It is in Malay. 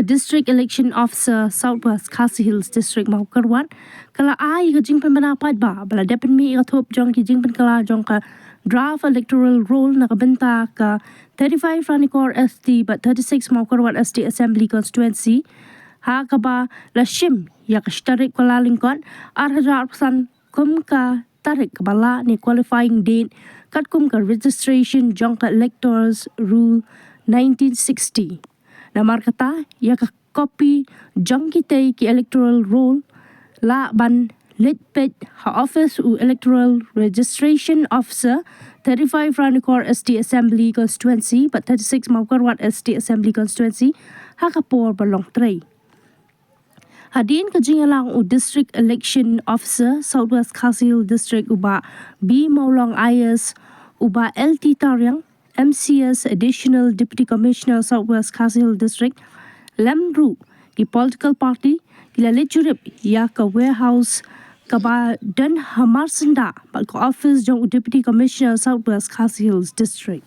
District Election Officer Southwest Khasi Hills District mau kerwan kala ai ka jing pendapat ba bala depen mi ka thop jong ki jing pen kala jong ka draft electoral roll na ka benta ka 35 Ranikor ST but 36 mau kerwan ST Assembly Constituency ha ka ba la shim ya ka shtarik kala lingkon ar san kum ka tarik bala ni qualifying date kat kum ka registration jong ka electors rule 1960 namar kata ya ka copy jong kita ki electoral roll la ban lit pet ha office u electoral registration officer 35 Ranikor ST Assembly Constituency but 36 Maukarwat ST Assembly Constituency ha ka por balong tray hadin ka jingalang u district election officer Southwest Khasi Hills District uba B Maulong IS uba LT Taryang MCS Additional Deputy Commissioner Southwest Khasi Hills District Lemru ki political party kila lechurip Iaka warehouse kaba dan hamar senda bal ko office jong Deputy Commissioner Southwest Khasi Hills District